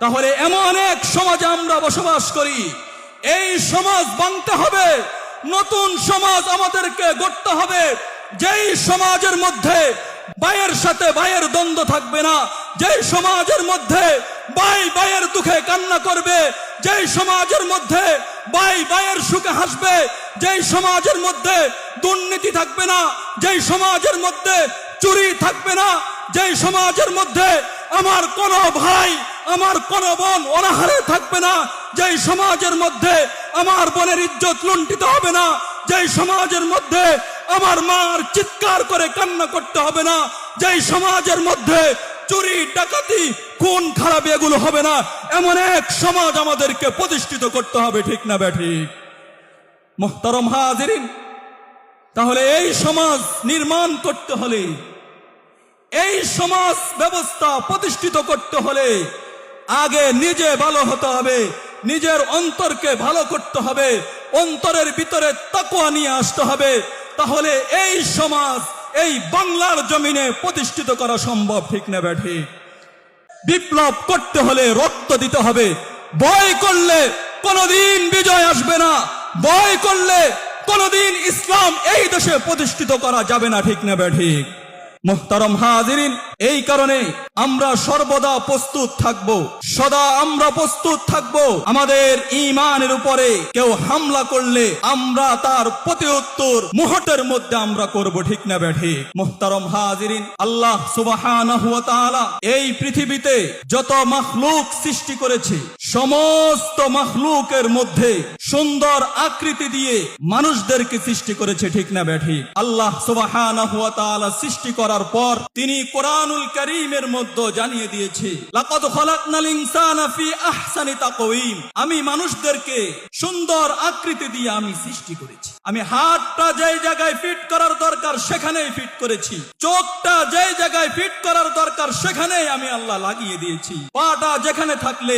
তাহলে এমন এক সমাজে আমরা বসবাস করি, এই সমাজ ভাঙতে হবে, নতুন সমাজ আমাদেরকে গড়তে হবে, যেই সমাজের মধ্যে ভাইয়ের সাথে ভাইয়ের দ্বন্দ্ব থাকবে না, যেই সমাজের মধ্যে ভাই ভাইয়ের দুঃখে কান্না করবে, যেই সমাজের মধ্যে ভাই ভাইয়ের সুখে হাসবে, যেই সমাজের মধ্যে দুর্নীতি থাকবে না, যেই সমাজের মধ্যে চুরি থাকবে না, যেই সমাজের মধ্যে আমার কোন ভাই আমার কোন বোন অনাহারে থাকবে না, যেই সমাজের মধ্যে আমার বোনের ইজ্জত লুণ্ঠিত হবে না, যেই সমাজের মধ্যে আমার মার চিৎকার করে কান্না করতে হবে না, যেই সমাজের মধ্যে চুরি ডাকাতি খুন খারাপি এগুলো হবে না, এমন এক সমাজ আমাদেরকে প্রতিষ্ঠিত করতে হবে, ঠিক না বেঠিক? মুহতারাম হাজিরিন, তাহলে এই সমাজ নির্মাণ করতে হলে, এই সমাজ ব্যবস্থা প্রতিষ্ঠিত করতে হলে আগে নিজে ভালো হতে হবে, নিজের অন্তরকে ভালো করতে হবে, অন্তরের ভিতরে তাকওয়া নিয়ে আসতে হবে। তাহলে এই সমাজ এই বাংলার জমিনে প্রতিষ্ঠিত করা সম্ভব, ঠিক না বেঠিক? বিপ্লব করতে হলে রক্ত দিতে হবে, ভয় করলে কোনোদিন বিজয় আসবে না, ভয় করলে কোনোদিন ইসলাম এই দেশে প্রতিষ্ঠিত করা যাবে না, ঠিক না বেঠিক? মুহতারাম হাজিরিন, এই কারণে আমরা সর্বদা প্রস্তুত থাকব, সদা আমরা প্রস্তুত থাকব। আমাদের ঈমানের উপরে কেউ হামলা করলে আমরা তার প্রতিউত্তর মুহূর্তের মধ্যে আমরা করব, ঠিক না বেঠিক? মুহতারাম হাজিরিন, আল্লাহ সুবহানাহু ওয়া তাআলা এই পৃথিবীতে যত মাখলুক সৃষ্টি করেছে, সমস্ত মাখলুকের মধ্যে সুন্দর আকৃতি দিয়ে মানুষদেরকে সৃষ্টি করেছে, ঠিক না বেঠিক? আল্লাহ সুবহানাহু ওয়া তাআলা সৃষ্টি করার পর তিনি কোরআনুল কারীমের মধ্যে জানিয়ে দিয়েছে, লাকাদ খালাকনাল ইনসানা ফি আহসানি তাকওয়িম, আমি মানুষদেরকে সুন্দর আকৃতি দিয়ে আমি সৃষ্টি করেছি। আমি হাতটা যেই জায়গায় ফিট করার দরকার সেখানেই ফিট করেছি, চোখটা যেই জায়গায় ফিট করার দরকার সেখানেই আমি আল্লাহ লাগিয়ে দিয়েছি, পাটা যেখানে থাকলে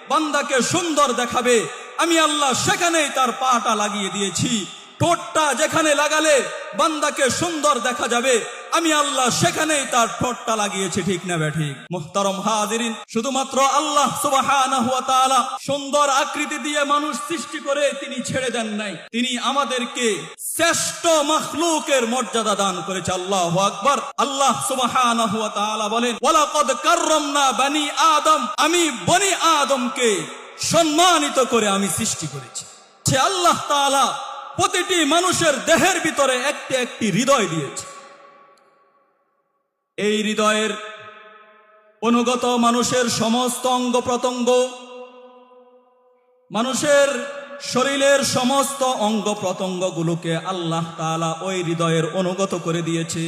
বান্দাকে সুন্দর দেখাবে আমি আল্লাহ সেখানেই তার পাটা লাগিয়ে দিয়েছি, ঠোঁটটা যেখানে লাগালে বান্দাকে সুন্দর দেখা যাবে আমি আল্লাহ সেখানেই তার ঠোঁটটা লাগিয়েছি, ঠিক না বেঠিক? মুহতারাম হাজিরিন, শুধুমাত্র আল্লাহ সুবহানাহু ওয়া তাআলা সুন্দর আকৃতি দিয়ে মানুষ সৃষ্টি করে তিনি ছেড়ে দেন নাই, তিনি আমাদেরকে শ্রেষ্ঠ মাখলুকের মর্যাদা দান করেছে। আল্লাহু আকবার। আল্লাহ সুবহানাহু ওয়া তাআলা বলেন, ওয়ালাকাদ কাররামনা বানি আদম, আমি বনি আদমকে সম্মানিত করে আমি সৃষ্টি করেছি। সে আল্লাহ তাআলা প্রতিটি মানুষের দেহের ভিতরে একটি একটি হৃদয় দিয়েছে, এই হৃদয়ের অনুগত মানুষের সমস্ত অঙ্গ প্রত্যঙ্গ, মানুষের শরীরের সমস্ত অঙ্গ প্রত্যঙ্গগুলোকে আল্লাহ তাআলা ওই হৃদয়ের অনুগত করে দিয়েছে।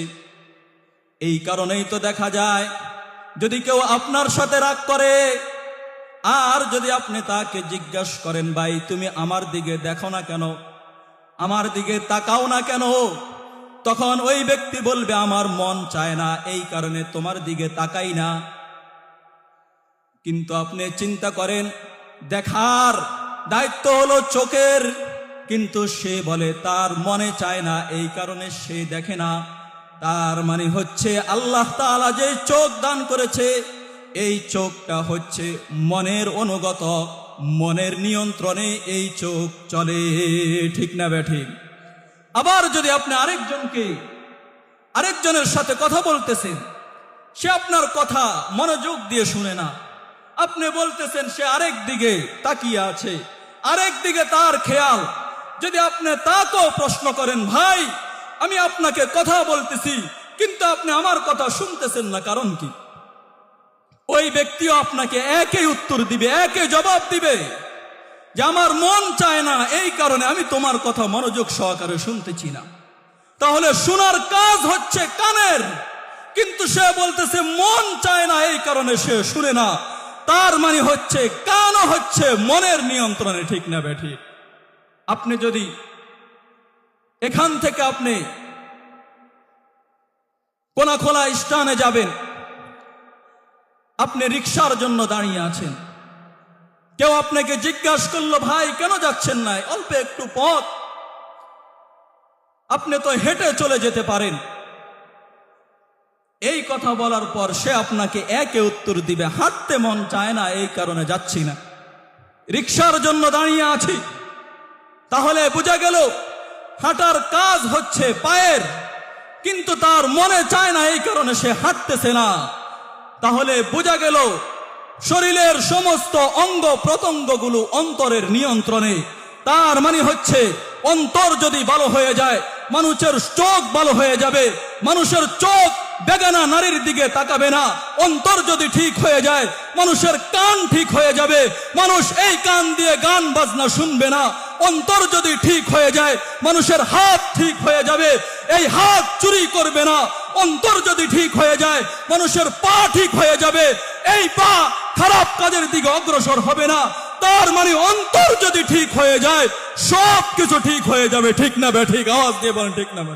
এই কারণেই তো দেখা যায় যদি কেউ আপনার সাথে রাগ করে আর যদি আপনি তাকে জিজ্ঞাসা করেন, ভাই তুমি আমার দিকে দেখো না কেন, আমার দিকে তাকাও না কেন, তখন ওই ব্যক্তি বলবে আমার মন চায় না, এই কারণে তোমার দিকে তাকাই না। কিন্তু আপনি চিন্তা করেন, দেখার দায়িত্ব হলো চোখের, কিন্তু সে বলে তার মনে চায় না, এই কারণে সে দেখে না। তার মানে হচ্ছে আল্লাহ তাআলা যে চোখ দান করেছে এই চোখটা হচ্ছে মনের অনুগত, মনের নিয়ন্ত্রণে এই চোখ চলে, ঠিক না বেঠিক? আবার যদি আপনি আরেকজনের সাথে কথা বলতেছেন, সে আপনার কথা মনোযোগ দিয়ে শুনে না, আপনি বলতেছেন সে আরেক দিকে তাকিয়ে আছে, আরেক দিকে তার খেয়াল, যদি আপনি তাকেও প্রশ্ন করেন, ভাই আমি আপনাকে কথা বলতেছি কিন্তু আপনি আমার কথা শুনতেছেন না, কারণ কি? ওই ব্যক্তিও আপনাকে একই উত্তর দিবে, একই জবাব দিবে যে আমার মন চায় না, এই কারণে আমি তোমার কথা মনোযোগ সহকারে শুনতেছি না। তাহলে শোনার কাজ হচ্ছে কানের, কিন্তু সে বলতেছে মন চায় না, এই কারণে সে শুনে না। তার মানে হচ্ছে কানও হচ্ছে মনের নিয়ন্ত্রণে, ঠিক না বেঠিক? আপনি যদি এখান থেকে আপনি কোনাখোলা স্থানে যাবেন, আপনি রিকশার জন্য দাঁড়িয়ে আছেন, কেউ আপনাকে জিজ্ঞাসা করলো, ভাই কেন যাচ্ছেন না, অল্প একটু পথ, আপনি তো হেঁটে চলে যেতে পারেন। এই কথা বলার পর সে আপনাকে একে উত্তর দিবে, হাঁটতে মন চায় না, এই কারণে যাচ্ছি না, রিকশার জন্য দাঁড়িয়ে আছি। তাহলে বোঝা গেল হাঁটার কাজ হচ্ছে পায়ের, কিন্তু তার মনে চায় না, এই কারণে সে হাঁটতেছে না। তাহলে বোঝা গেল শরীরের সমস্ত অঙ্গ প্রত্যঙ্গগুলো অন্তরের নিয়ন্ত্রণে। তার মানে হচ্ছে অন্তর যদি ভালো হয়ে যায়, মানুষের চোখ ভালো হয়ে যাবে। মানুষের চোখ বেগানা নারীর দিকে তাকাবে না। অন্তর যদি ঠিক হয়ে যায়, মানুষের কান ঠিক হয়ে যাবে। মানুষ এই কান দিয়ে গান বাজনা শুনবে না। অন্তর যদি ঠিক হয়ে যায়, মানুষের হাত ঠিক হয়ে যাবে, এই হাত চুরি করবে না। অন্তর যদি ঠিক হয়ে যায়, মানুষের পা ঠিক হয়ে যাবে, এই পা খারাপ কাজের দিকে অগ্রসর হবে না। তার মানে অন্তর যদি ঠিক হয়ে যায়, সব কিছু ঠিক হয়ে যাবে। ঠিক না বে ঠিক? আওয়াজ দিয়ে বলেন ঠিক না বে?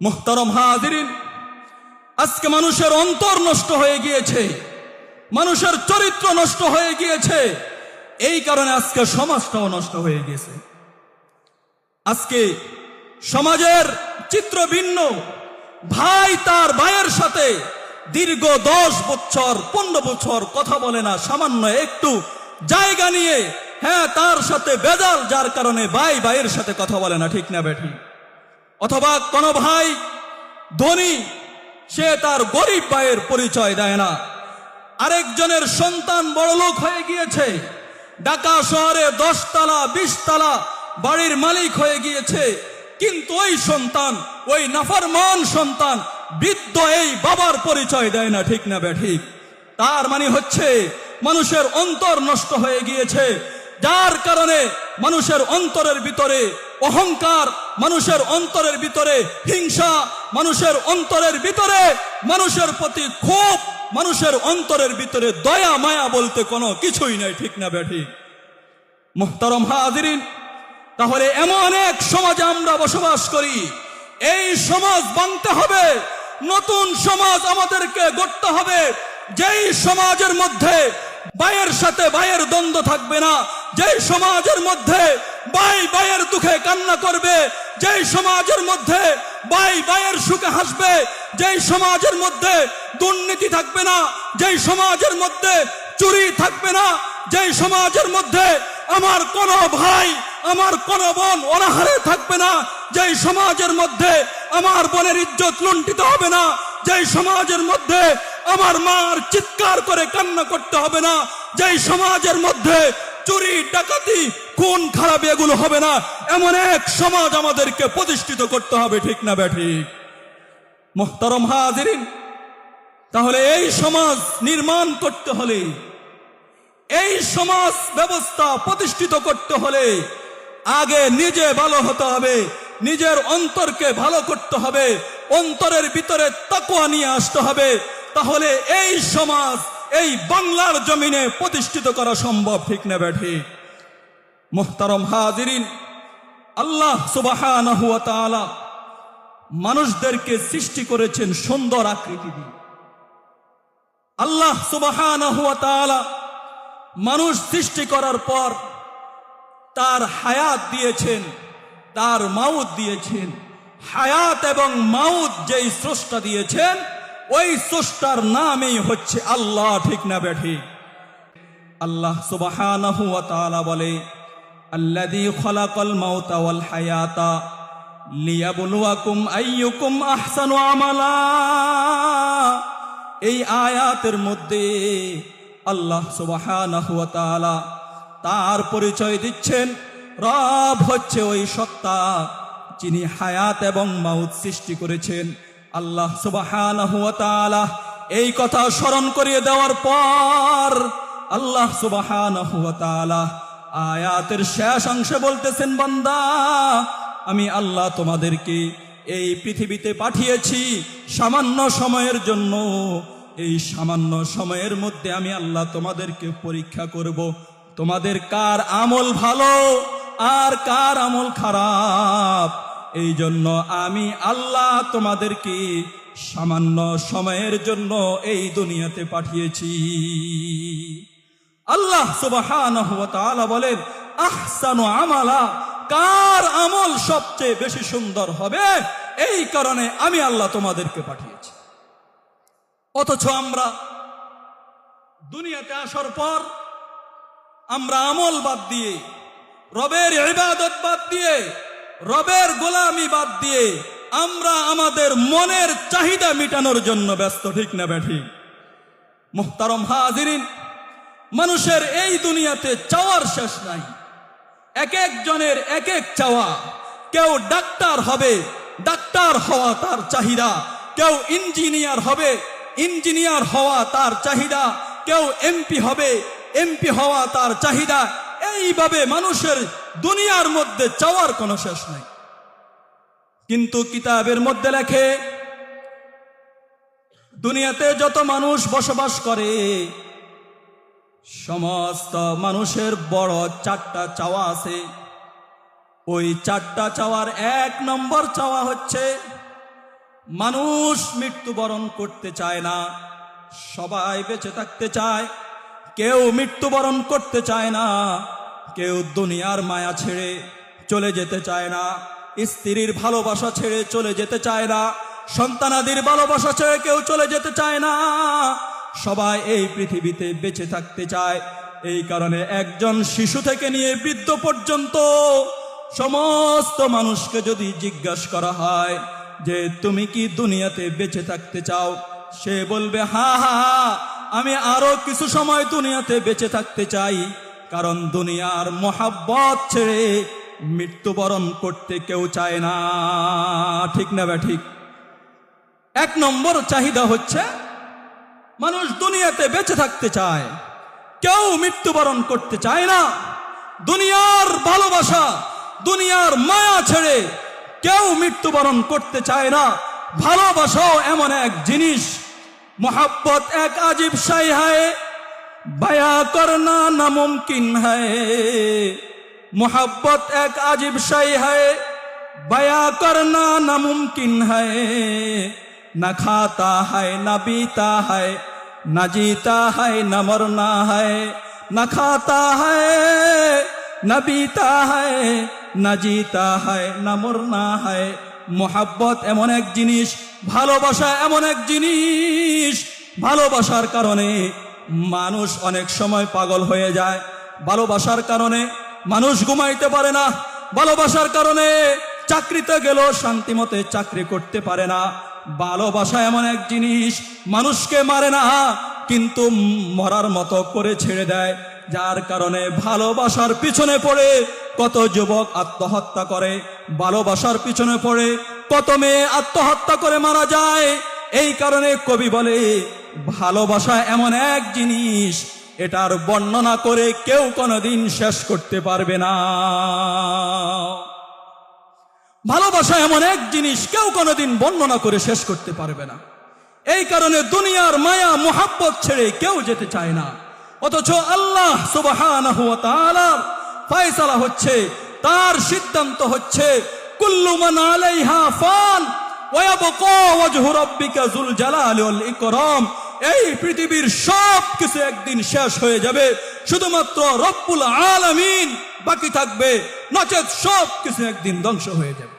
মুহতারাম হাজিরিন, আজকে মানুষের অন্তর নষ্ট হয়ে গিয়েছে, মানুষের চরিত্র নষ্ট হয়ে গিয়েছে। এই কারণে আজকে সমাজটাও নষ্ট হয়ে গেছে। আজকে সমাজের চিত্র ভিন্ন। ভাই তার ভাইয়ের সাথে দীর্ঘ 10 বছর 15 বছর কথা বলে না, সামান্য একটু জায়গা নিয়ে তার সাথে বেজাল, যার কারণে ভাই ভাইয়ের সাথে কথা বলে না। ঠিক না বেঠি? অথবা কোনো ভাই ধনী, সে তার গরিব ভাইয়ের পরিচয় দেয় না। আরেকজনের সন্তান বড়লোক হয়ে গিয়েছে, ঢাকা শহরে 10 তলা 20 তলা বাড়ির মালিক হয়ে গিয়েছে, কিন্তু ওই সন্তান, ওই নাফরমান সন্তান বৃদ্ধ এই বাবার পরিচয় দেয় না। ঠিক না বেঠিক? তার মানে হচ্ছে মানুষের অন্তর নষ্ট হয়ে গিয়েছে, যার কারণে মানুষের অন্তরের ভিতরে অহংকার, মানুষের অন্তরের ভিতরে হিংসা, মানুষের অন্তরের ভিতরে মানুষের প্রতি ক্ষোভ, মানুষের অন্তরের ভিতরে দয়া মায়া বলতে কোনো কিছুই নাই। ঠিক না বেঠিক? মুহতারাম হাজিরিন, তাহলে এমন এক সমাজে আমরা বসবাস করি, এই সমাজ ভাঙতে হবে, নতুন সমাজ আমাদেরকে গড়তে হবে, যেই সমাজের মধ্যে ভাইয়ের সাথে ভাইয়ের দ্বন্দ্ব থাকবে না, যেই সমাজের মধ্যে ভাই ভাইয়ের দুঃখে কান্না করবে, যেই সমাজের মধ্যে ভাই ভাইয়ের সুখে হাসবে, যেই সমাজের মধ্যে দুর্নীতি থাকবে না, যেই সমাজের মধ্যে চুরি থাকবে না, যেই সমাজের মধ্যে আমার কোন ভাই আমার কোন বোন অনাহারে থাকবে না, যেই সমাজের মধ্যে আমার বোনের ইজ্জত লুণ্ঠিত হবে না, যেই সমাজের মধ্যে আমার মার চিৎকার করে কান্না করতে হবে না, যেই সমাজের মধ্যে চুরি ডাকাতি খুন খারাপ এগুলো হবে না, এমন এক সমাজ আমাদেরকে প্রতিষ্ঠিত করতে হবে। ঠিক না বেঠিক? মুহতারাম হাজিরিন, তাহলে এই সমাজ নির্মাণ করতে হলে, এই সমাজ ব্যবস্থা প্রতিষ্ঠিত করতে হলে আগে নিজে ভালো হতে হবে, নিজের অন্তরকে ভালো করতে হবে, অন্তরের ভিতরে তাকওয়া নিয়ে আসতে হবে। তাহলে এই সমাজ এই বাংলার জমিনে প্রতিষ্ঠিত করা সম্ভব। ঠিক না বেঠিক? মুহতারাম হাজিরিন, আল্লাহ সুবহানাহু ওয়া তাআলা মানুষদেরকে সৃষ্টি করেছেন সুন্দর আকৃতি দিয়ে। আল্লাহ সুবহানাহু ওয়া তাআলা মানুষ সৃষ্টি করার পর তার হায়াত দিয়েছেন, তার মাউত দিয়েছেন। হায়াত এবং মাউত যেই স্রষ্টা দিয়েছেন, ওই স্রষ্টার নামই হচ্ছে আল্লাহ। ঠিক না বেঠিক? আল্লাহ সুবহানাহু ওয়া তাআলা বলে, আল্লাযী খালাকাল মাউতা ওয়াল হায়াতা লিয়াবলুয়াকুম আইয়ুকুম আহসানু আমালা। এই আয়াতের মধ্যে আল্লাহ সুবহানাহু ওয়া তাআলা তার পরিচয় দিচ্ছেন, রব হচ্ছে ওই সত্তা যিনি হায়াত এবং মাউত সৃষ্টি করেছেন। আল্লাহ সুবহানাহু ওয়া তাআলা এই কথা স্মরণ করিয়ে দেওয়ার পর আল্লাহ সুবহানাহু ওয়া তাআলা আয়াতের শেষ অংশে বলতেছেন, বান্দা, আমি আল্লাহ তোমাদেরকে এই পৃথিবীতে পাঠিয়েছি সামান্য সময়ের জন্য। এই সামান্য সময়ের মধ্যে আমি আল্লাহ তোমাদেরকে পরীক্ষা করব, তোমাদের কার আমল ভালো আর কার আমল খারাপ। এই জন্য আমি আল্লাহ তোমাদেরকে সামান্য সময়ের জন্য এই দুনিয়াতে পাঠিয়েছি। আল্লাহ সুবহানাহু ওয়া তাআলা বলেন, আহসানু আমালা, কার আমল সবচেয়ে বেশি সুন্দর হবে, এই কারণে আমি আল্লাহ তোমাদেরকে পাঠিয়েছি। অথচ আমরা দুনিয়াতে আসার পর আমরা আমল বাদ দিয়ে, রবের ইবাদত বাদ দিয়ে, রবের গোলামি বাদ দিয়ে আমরা আমাদের মনের চাহিদা মিটানোর জন্য ব্যস্ত, ঠিক না ব্যাঠি? মুহতারম হাজিরিন, মানুষের এই দুনিয়াতে চাওয়ার শেষ নাই। এক একজনের এক এক চাওয়া। কেউ ডাক্তার হবে, ডাক্তার হওয়া তার চাহিদা। কেউ ইঞ্জিনিয়ার হবে, ইঞ্জিনিয়ার হওয়া তার চাহিদা। কেউ এমপি হবে, এমপি হওয়া তার চাহিদা। এইভাবে মানুষের দুনিয়ার মধ্যে চাওয়ার কোনো শেষ নাই। কিন্তু কিতাবের মধ্যে লেখে, দুনিয়াতে যত মানুষ বসবাস করে সমস্ত মানুষের বড় 4টা চাওয়া আছে। ওই 4টা চাওয়ার 1 নম্বর চাওয়া হচ্ছে, মানুষ মৃত্যুবরণ করতে চায় না, সবাই বেঁচে থাকতে চায়। কেউ মৃত্যুবরণ করতে চায় না, কেউ দুনিয়ার মায়া ছেড়ে চলে যেতে চায় না, স্ত্রীর ভালোবাসা ছেড়ে চলে যেতে চায় না, সন্তানাদির ভালোবাসা ছেড়ে কেউ চলে যেতে চায় না। সবাই এই পৃথিবীতে বেঁচে থাকতে চায়। এই কারণে একজন শিশু থেকে নিয়ে বৃদ্ধ পর্যন্ত সমস্ত মানুষকে যদি জিজ্ঞাসা করা হয় যে তুমি কি দুনিয়াতে বেঁচে থাকতে চাও, সে বলবে হ্যাঁ হ্যাঁ, আমি আরো কিছু সময় দুনিয়াতে বেঁচে থাকতে চাই। কারণ দুনিয়ার মোহাব্বত ছেড়ে মৃত্যুবরণ করতে কেউ চায় না, ঠিক না বা ঠিক? 1 নম্বর চাহিদা হচ্ছে মানুষ দুনিয়াতে বেঁচে থাকতে চায়, কেউ মৃত্যুবরণ করতে চায় না। দুনিয়ার ভালোবাসা, দুনিয়ার মায়া ছেড়ে কেউ মৃত্যুবরণ করতে চায় না। ভালোবাসাও এমন এক জিনিস, मोहब्बत एक अजीब शय है, बया करना नामुमकिन है। मोहब्बत एक अजीब शय है, बया करना नामुमकिन है। न खाता है न पीता है, न जीता है न मरना है। न खाता है न पीता है, न जीता है न मरना है। मोहब्बत एमन एक जिनिस, ভালোবাসা এমন এক জিনিস, ভালোবাসার কারণে মানুষ অনেক সময় পাগল হয়ে যায়। ভালোবাসার কারণে মানুষ ঘুমাইতে পারে না। ভালোবাসার কারণে চাকরিতে গেলেও শান্তিমতে চাকরি করতে পারে না। ভালোবাসা এমন এক জিনিস, মানুষকে মারে না কিন্তু মরার মতো করে ছেড়ে দেয়। যার কারণে ভালোবাসার পিছনে পড়ে কত যুবক আত্মহত্যা করে, ভালোবাসার পিছনে পড়ে কত মেয়ে আত্মহত্যা করে মারা যায়। এই কারণে কবি বলে ভালোবাসা এমন এক জিনিস, এটার বর্ণনা করে কেউ কোনোদিন শেষ করতে পারবে না। ভালোবাসা এমন এক জিনিস, কেউ কোনোদিন বর্ণনা করে শেষ করতে পারবে না। এই কারণে দুনিয়ার মায়া মোহাব্বত ছেড়ে কেউ যেতে চায় না। অথচ আল্লাহ সুবহানাহু ওয়া তাআলার ফয়সালা হচ্ছে, তার সিদ্ধান্ত হচ্ছে কুল্লু মান আলাইহা ফান ওয়া ইয়াবকা ওয়াজহু রাব্বিকা যুল জালালি ওয়াল ইকরাম। এই পৃথিবীর সব কিছু একদিন শেষ হয়ে যাবে, শুধুমাত্র রব্বুল আলামিন বাকি থাকবে, নচেত সব কিছু একদিন ধ্বংস হয়ে যাবে।